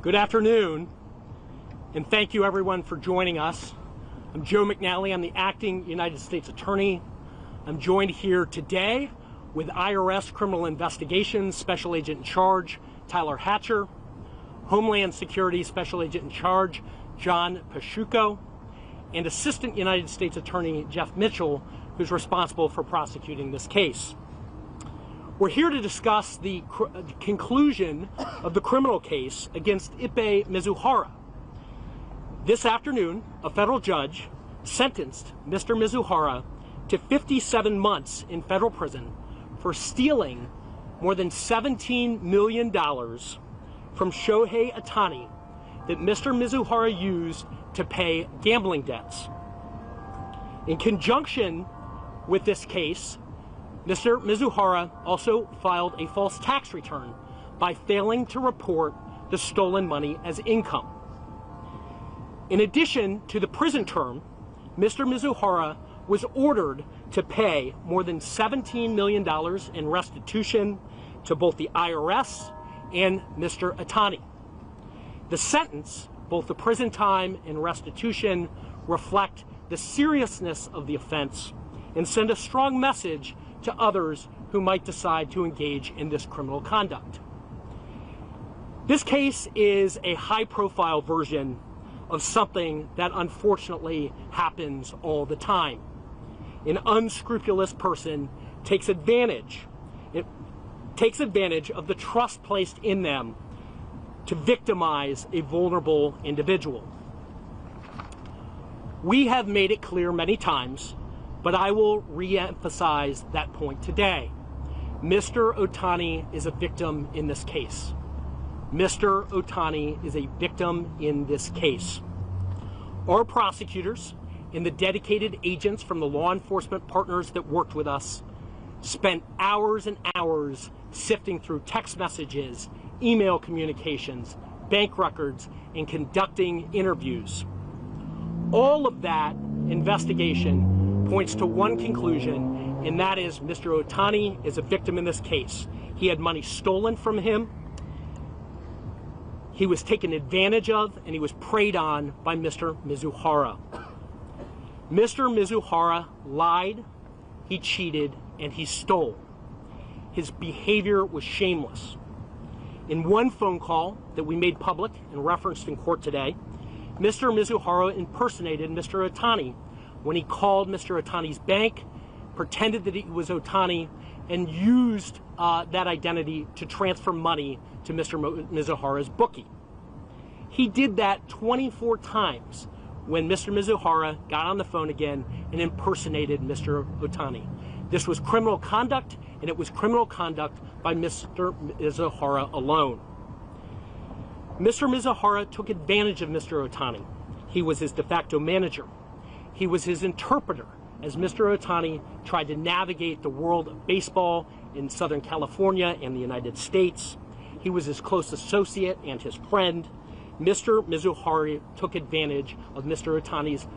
Good afternoon, and thank you everyone for joining us. I'm Joe McNally. I'm the acting United States Attorney. I'm joined here today with IRS Criminal Investigations Special Agent in Charge, Tyler Hatcher, Homeland Security Special Agent in Charge, John Pashuko, and Assistant United States Attorney Jeff Mitchell, who's responsible for prosecuting this case. We're here to discuss the conclusion of the criminal case against Ippei Mizuhara. This afternoon, a federal judge sentenced Mr. Mizuhara to 57 months in federal prison for stealing more than $17 million from Shohei Ohtani that Mr. Mizuhara used to pay gambling debts. In conjunction with this case, Mr. Mizuhara also filed a false tax return by failing to report the stolen money as income. In addition to the prison term, Mr. Mizuhara was ordered to pay more than $17 million in restitution to both the IRS and Mr. Ohtani. The sentence, both the prison time and restitution, reflect the seriousness of the offense and send a strong message to others who might decide to engage in this criminal conduct. This case is a high-profile version of something that unfortunately happens all the time. An unscrupulous person takes advantage of the trust placed in them to victimize a vulnerable individual. We have made it clear many times, but I will re-emphasize that point today. Mr. Ohtani is a victim in this case. Mr. Ohtani is a victim in this case. Our prosecutors and the dedicated agents from the law enforcement partners that worked with us spent hours and hours sifting through text messages, email communications, bank records, and conducting interviews. All of that investigation points to one conclusion, and that is Mr. Ohtani is a victim in this case. He had money stolen from him, he was taken advantage of, and he was preyed on by Mr. Mizuhara. Mr. Mizuhara lied, he cheated, and he stole. His behavior was shameless. In one phone call that we made public and referenced in court today, Mr. Mizuhara impersonated Mr. Ohtani when he called Mr. Ohtani's bank, pretended that he was Ohtani, and used that identity to transfer money to Mr. Mizuhara's bookie. He did that 24 times when Mr. Mizuhara got on the phone again and impersonated Mr. Ohtani. This was criminal conduct, and it was criminal conduct by Mr. Mizuhara alone. Mr. Mizuhara took advantage of Mr. Ohtani. He was his de facto manager. He was his interpreter as Mr. Ohtani tried to navigate the world of baseball in Southern California and the United States. He was his close associate and his friend. Mr. Mizuhara took advantage of Mr. Ohtani's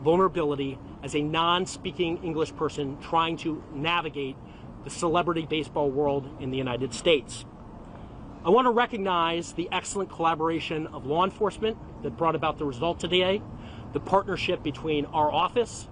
vulnerability as a non-speaking English person trying to navigate the celebrity baseball world in the United States. I want to recognize the excellent collaboration of law enforcement that brought about the result today, the partnership between our office,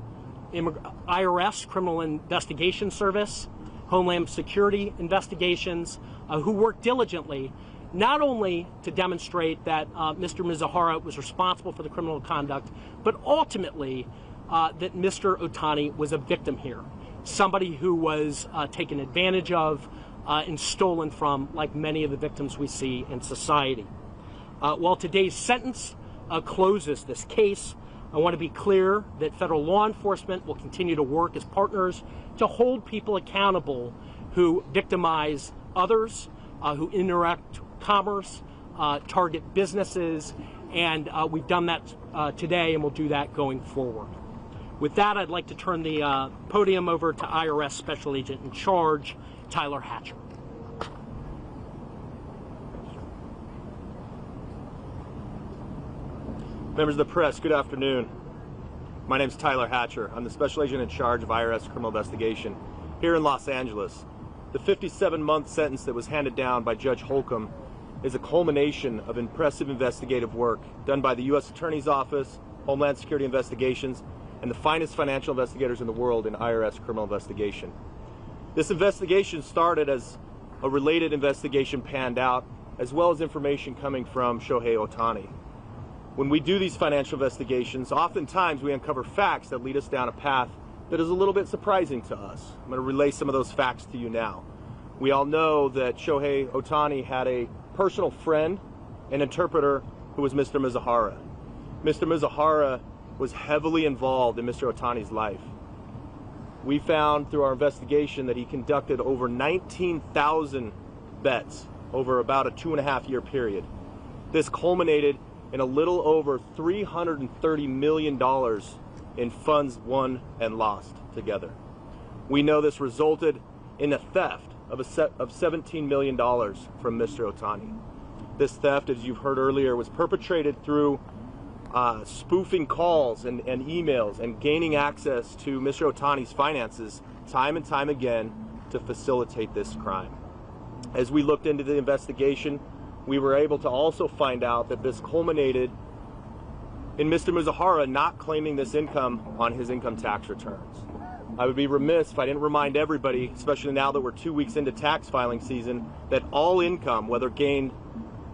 IRS Criminal Investigation Service, Homeland Security Investigations, who worked diligently not only to demonstrate that Mr. Mizuhara was responsible for the criminal conduct, but ultimately that Mr. Ohtani was a victim here, somebody who was taken advantage of and stolen from, like many of the victims we see in society. While today's sentence closes this case, I want to be clear that federal law enforcement will continue to work as partners to hold people accountable who victimize others, who interact commerce, target businesses, and we've done that today, and we'll do that going forward. With that, I'd like to turn the podium over to IRS Special Agent in Charge, Tyler Hatcher. Members of the press, good afternoon. My name is Tyler Hatcher. I'm the Special Agent in charge of IRS Criminal Investigation here in Los Angeles. The 57-month sentence that was handed down by Judge Holcomb is a culmination of impressive investigative work done by the U.S. Attorney's Office, Homeland Security Investigations, and the finest financial investigators in the world in IRS criminal investigation. This investigation started as a related investigation panned out, as well as information coming from Shohei Ohtani. When we do these financial investigations, oftentimes we uncover facts that lead us down a path that is a little bit surprising to us. I'm going to relay some of those facts to you now. We all know that Shohei Ohtani had a personal friend and interpreter who was Mr. Mizuhara. Mr. Mizuhara was heavily involved in Mr. Ohtani's life. We found through our investigation that he conducted over 19,000 bets over about a 2.5-year period. This culminated in a little over $330 million in funds won and lost together. We know this resulted in a theft of $17 million from Mr. Ohtani. This theft, as you've heard earlier, was perpetrated through spoofing calls and emails and gaining access to Mr. Ohtani's finances time and time again to facilitate this crime. As we looked into the investigation, we were able to also find out that this culminated in Mr. Mizuhara not claiming this income on his income tax returns. I would be remiss if I didn't remind everybody, especially now that we're 2 weeks into tax filing season, that all income, whether gained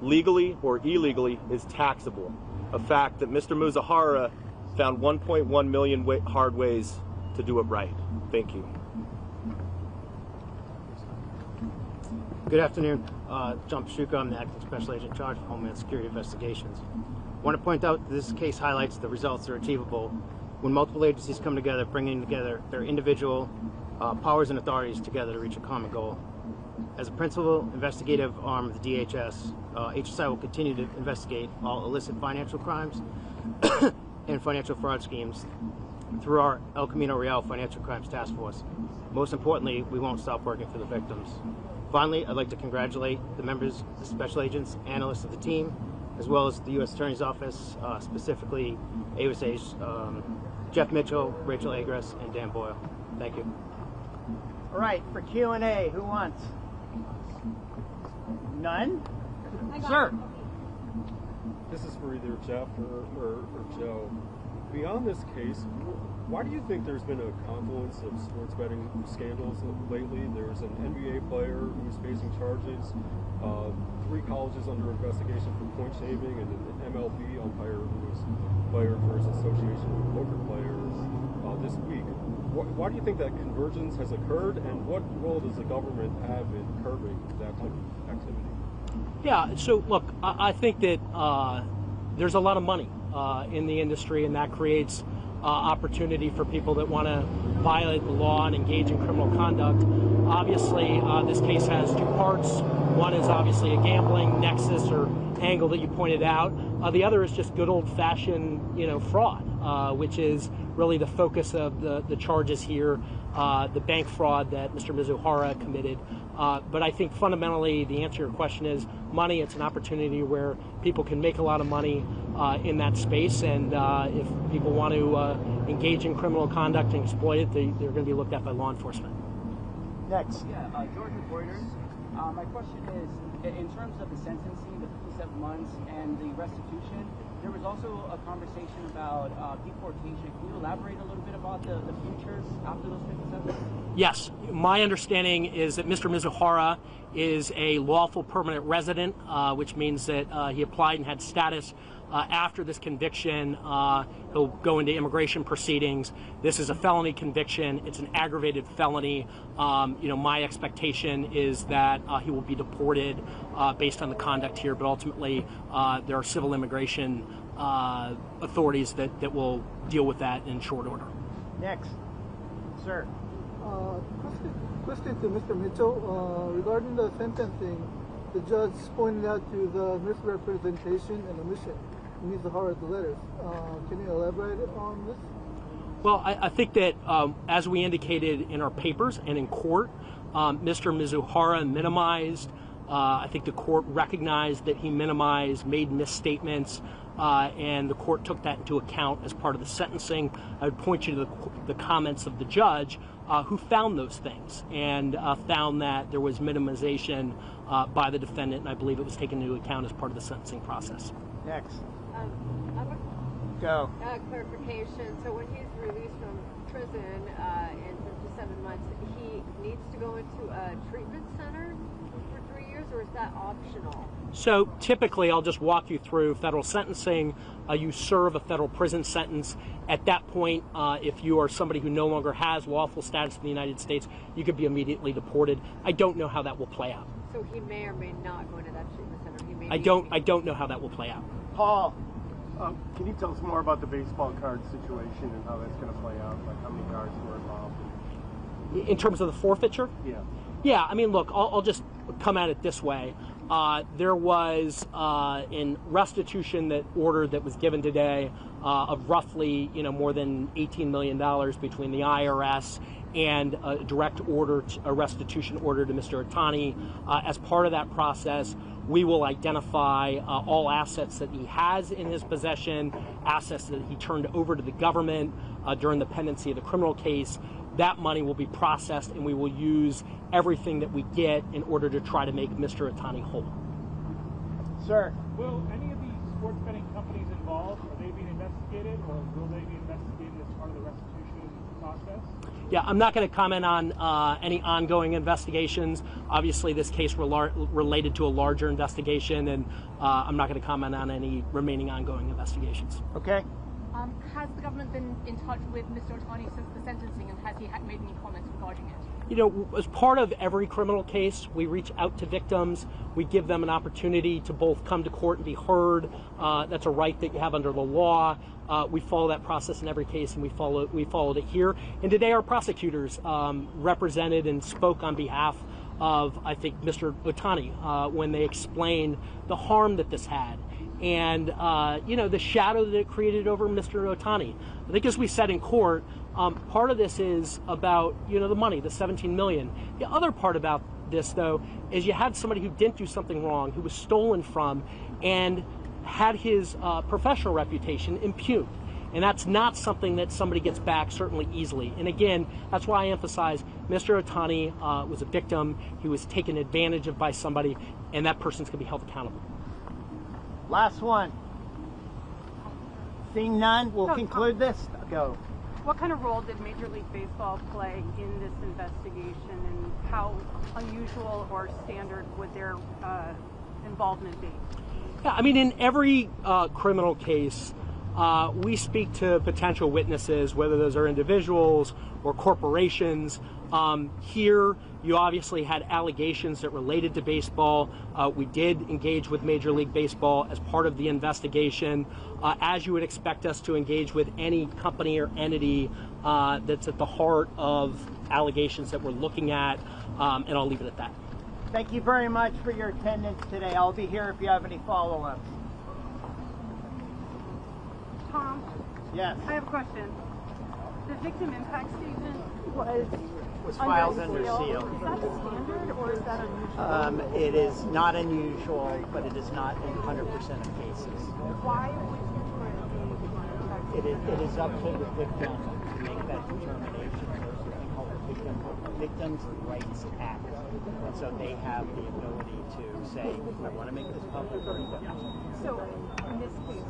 legally or illegally, is taxable. A fact that Mr. Mizuhara found 1.1 million hard ways to do it right. Thank you. Good afternoon. John Pashuka, I'm the Acting Special Agent in charge of Homeland Security Investigations. I want to point out that this case highlights the results that are achievable when multiple agencies come together, bringing together their individual powers and authorities together to reach a common goal. As a principal investigative arm of the DHS, HSI will continue to investigate all illicit financial crimes and financial fraud schemes through our El Camino Real Financial Crimes Task Force. Most importantly, we won't stop working for the victims. Finally, I'd like to congratulate the members, the special agents, analysts of the team, as well as the U.S. Attorney's Office, specifically AUSA's Jeff Mitchell, Rachel Agres, and Dan Boyle. Thank you. All right, for Q&A, who wants? None? Sir. This is for either Jeff or Joe. Beyond this case, why do you think there's been a confluence of sports betting scandals lately? There's an NBA player who's facing charges, 3 colleges under investigation for point shaving, and an MLB umpire who was fired for his association with poker players this week. Why do you think that convergence has occurred, and what role does the government have in curbing that type of activity? Yeah, so look, I think that there's a lot of money in the industry, and that creates opportunity for people that want to violate the law and engage in criminal conduct. Obviously, this case has 2 parts. One is obviously a gambling nexus or angle that you pointed out. The other is just good old-fashioned, fraud, which is really the focus of the charges here, the bank fraud that Mr. Mizuhara committed. But I think fundamentally the answer to your question is money. It's an opportunity where people can make a lot of money in that space, and if people want to engage in criminal conduct and exploit it, they're going to be looked at by law enforcement. Next. Yeah, George with Reuters. My question is, in terms of the sentencing, the 57 months, and the restitution, there was also a conversation about deportation. Can you elaborate a little bit about the future after those 57 months? Yes. My understanding is that Mr. Mizuhara is a lawful permanent resident, which means that he applied and had status. After this conviction, he'll go into immigration proceedings. This is a felony conviction. It's an aggravated felony. My expectation is that he will be deported based on the conduct here, but ultimately there are civil immigration authorities that will deal with that in short order. Next. Sir. Question to Mr. Mitchell. Regarding the sentencing, the judge pointed out to the misrepresentation and omission in Mizuhara's letters. Can you elaborate on this? Well, I think that as we indicated in our papers and in court, Mr. Mizuhara minimized I think the court recognized that he minimized, made misstatements, and the court took that into account as part of the sentencing. I would point you to the comments of the judge who found those things and found that there was minimization by the defendant, and I believe it was taken into account as part of the sentencing process. Next. I have Go. clarification. So when he's released from prison in 57 months, he needs to go into a treatment center for 3 years, or is that optional? So typically, I'll just walk you through federal sentencing. You serve a federal prison sentence. At that point, if you are somebody who no longer has lawful status in the United States, you could be immediately deported. I don't know how that will play out. So he may or may not go into that treatment center. He may I don't know how that will play out. Paul. Can you tell us more about the baseball card situation and how that's going to play out? Like how many cards were involved? In terms of the forfeiture? Yeah. Yeah, I mean, look, I'll just come at it this way. There was in restitution order that was given today of roughly, more than $18 million between the IRS and a restitution order to Mr. Ohtani. As part of that process, we will identify all assets that he has in his possession, assets that he turned over to the government during the pendency of the criminal case. That money will be processed, and we will use everything that we get in order to try to make Mr. Ohtani whole. Sir. Will any of these sports betting companies involved, are they being investigated, or will they be investigated as part of the restitution process? Yeah, I'm not going to comment on any ongoing investigations. Obviously, this case related to a larger investigation, and I'm not going to comment on any remaining ongoing investigations. Okay. Has the government been in touch with Mr. Ohtani since the sentencing, and has he made any comments regarding it? As part of every criminal case, we reach out to victims. We give them an opportunity to both come to court and be heard. That's a right that you have under the law. We follow that process in every case, and we followed it here. And today our prosecutors represented and spoke on behalf of, I think, Mr. Ohtani when they explained the harm that this had. And, the shadow that it created over Mr. Ohtani. I think as we said in court, part of this is about, the money, the $17 million. The other part about this, though, is you had somebody who didn't do something wrong, who was stolen from, and had his professional reputation impugned. And that's not something that somebody gets back certainly easily. And again, that's why I emphasize Mr. Ohtani was a victim. He was taken advantage of by somebody, and that person's going to be held accountable. Last one. Seeing none, we'll conclude this. Go. What kind of role did Major League Baseball play in this investigation, and how unusual or standard would their involvement be? Yeah, I mean, in every criminal case, we speak to potential witnesses, whether those are individuals or corporations. Here, you obviously had allegations that related to baseball. We did engage with Major League Baseball as part of the investigation, as you would expect us to engage with any company or entity that's at the heart of allegations that we're looking at, and I'll leave it at that. Thank you very much for your attendance today. I'll be here if you have any follow-ups. Tom? Yes. I have a question. The victim impact statement was filed under seal. Is that standard, or is that unusual? It is not unusual, but it is not in 100% of cases. Why would you put It is up to the victim to make that determination. There's something called the Victims' Rights Act. And so they have the ability to say, I want to make this public or not. So, in this case,